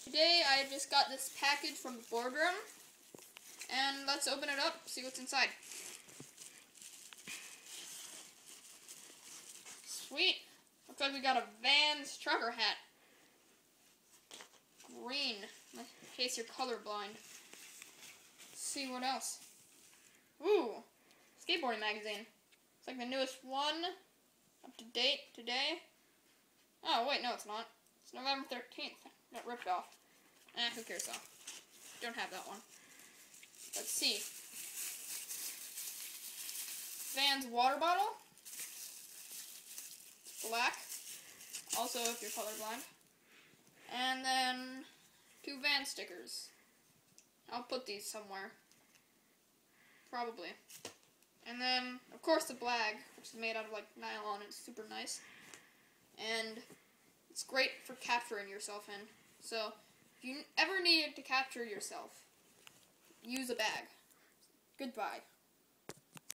Today I just got this package from the boardroom, and let's open it up, see what's inside. Sweet! Looks like we got a Vans trucker hat. Green, in case you're colorblind. Let's see what else. Ooh, skateboarding magazine. It's like the newest one, up to date today. Oh wait, no it's not. It's November 13th. Got ripped off. Who cares though? Don't have that one. Let's see. Vans water bottle. Black. Also if you're colorblind. And then 2 Vans stickers. I'll put these somewhere. Probably. And then, of course, the bag, which is made out of like nylon. It's super nice. And it's great for capturing yourself in. So, if you ever need to capture yourself, use a bag. Goodbye.